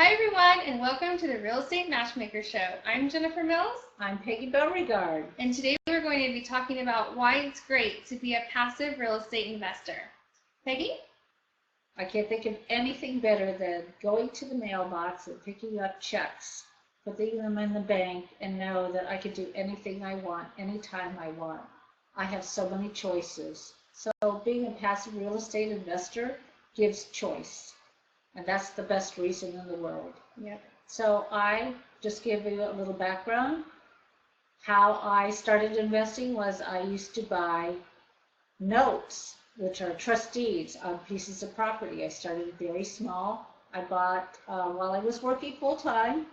Hi everyone, and welcome to the Real Estate Matchmaker Show. I'm Jennifer Mills. I'm Peggy Beauregard. And today we're going to be talking about why it's great to be a passive real estate investor. Peggy? I can't think of anything better than going to the mailbox and picking up checks, putting them in the bank, and know that I can do anything I want, anytime I want. I have so many choices. So being a passive real estate investor gives choice. And that's the best reason in the world. Yep. So I just give you a little background. How I started investing was I used to buy notes, which are trust deeds on pieces of property. I started very small. I bought, while I was working full-time,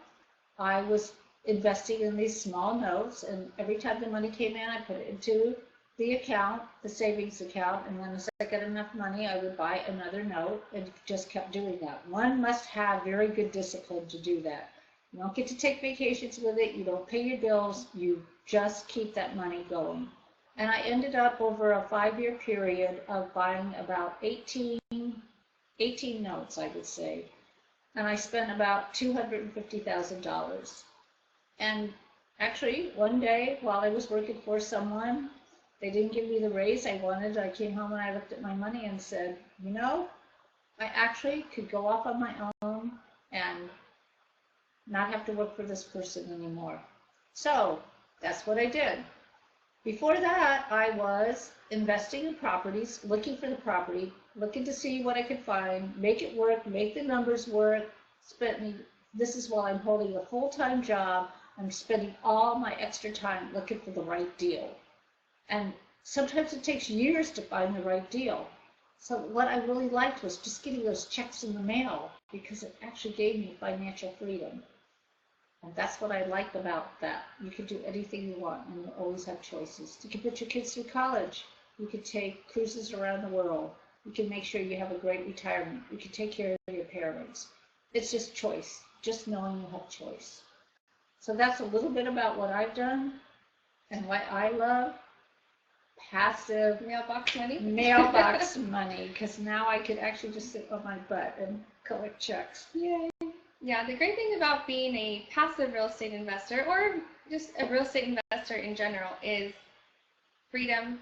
I was investing in these small notes, and every time the money came in, I put it into the account, the savings account, and then as I got enough money, I would buy another note, and just kept doing that. One must have very good discipline to do that. You don't get to take vacations with it, you don't pay your bills, you just keep that money going. And I ended up over a 5-year period of buying about 18 notes, I would say. And I spent about $250,000. And actually, one day, while I was working for someone, they didn't give me the raise I wanted. I came home and I looked at my money and said, you know, I actually could go off on my own and not have to work for this person anymore. So that's what I did. Before that, I was investing in properties, looking for the property, looking to see what I could find, make it work, make the numbers work. This is while I'm holding a full-time job. I'm spending all my extra time looking for the right deal. And sometimes it takes years to find the right deal. So what I really liked was just getting those checks in the mail, because it actually gave me financial freedom. And that's what I like about that. You can do anything you want, and you always have choices. You can put your kids through college. You can take cruises around the world. You can make sure you have a great retirement. You can take care of your parents. It's just choice, just knowing you have choice. So that's a little bit about what I've done and what I love. Passive Mailbox money? Mailbox money, because now I could actually just sit on my butt and collect checks. Yay! Yeah, the great thing about being a passive real estate investor, or just a real estate investor in general, is freedom.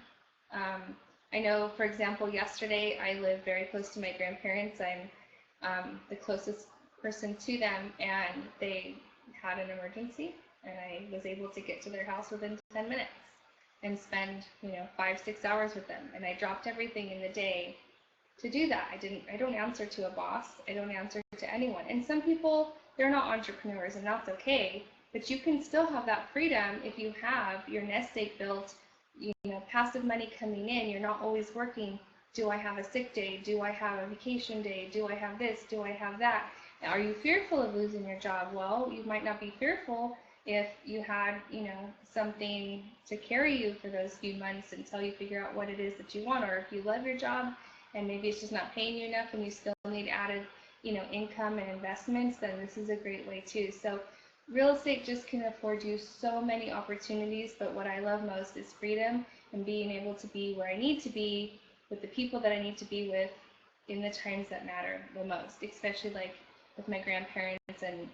I know, for example, yesterday I live very close to my grandparents. I'm the closest person to them, and they had an emergency, and I was able to get to their house within 10 minutes and spend 5-6 hours with them. And I dropped everything in the day to do that. I don't answer to a boss. I don't answer to anyone. And some people, they're not entrepreneurs, and that's okay, but you can still have that freedom if you have your nest egg built, passive money coming in. You're not always working. Do I have a sick day? Do I have a vacation day? Do I have this? Do I have that? Are you fearful of losing your job? Well, you might not be fearful if you had, something to carry you for those few months until you figure out what it is that you want. Or if you love your job and maybe it's just not paying you enough and you still need added, income and investments, then this is a great way too. So real estate just can afford you so many opportunities, but what I love most is freedom and being able to be where I need to be with the people that I need to be with in the times that matter the most, especially like with my grandparents and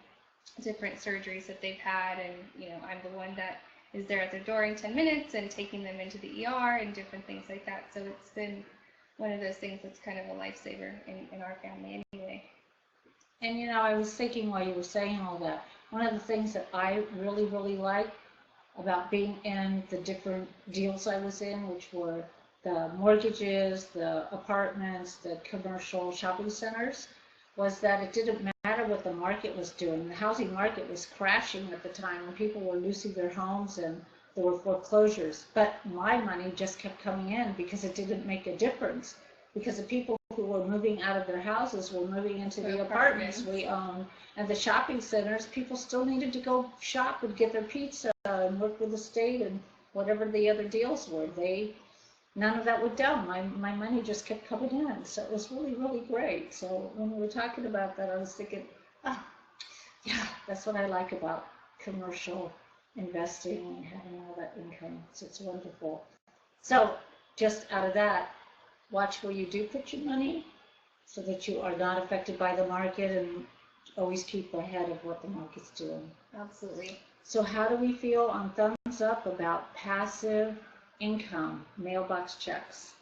different surgeries that they've had, and I'm the one that is there at their door in 10 minutes and taking them into the ER and different things like that. So it's been one of those things that's kind of a lifesaver in our family anyway. And I was thinking while you were saying all that, one of the things that I really, really like about being in the different deals I was in, which were the mortgages, the apartments, the commercial shopping centers, was that it didn't matter what the market was doing. The housing market was crashing at the time, and people were losing their homes and there were foreclosures. But my money just kept coming in because it didn't make a difference. Because the people who were moving out of their houses were moving into the apartments we owned. And the shopping centers, people still needed to go shop and get their pizza and work with the state and whatever the other deals were. None of that went down. My money just kept coming in. So it was really, really great. So when we were talking about that, I was thinking, oh, yeah, that's what I like about commercial investing and having all that income. So it's wonderful. So just out of that, watch where you do put your money so that you are not affected by the market and always keep ahead of what the market's doing. Absolutely. So how do we feel on thumbs up about passive income, mailbox checks?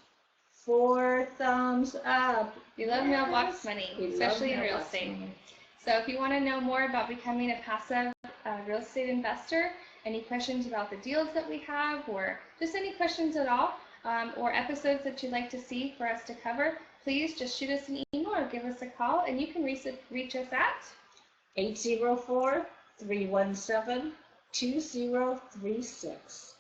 4 thumbs up. We love mailbox money, We love especially in real mailbox estate. money. So if you want to know more about becoming a passive real estate investor, any questions about the deals that we have, or just any questions at all, or episodes that you'd like to see for us to cover, please just shoot us an email or give us a call, and you can reach us at 804-317-2036.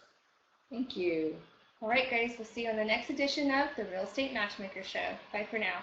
Thank you. All right, guys, we'll see you on the next edition of the Real Estate Matchmaker Show. Bye for now.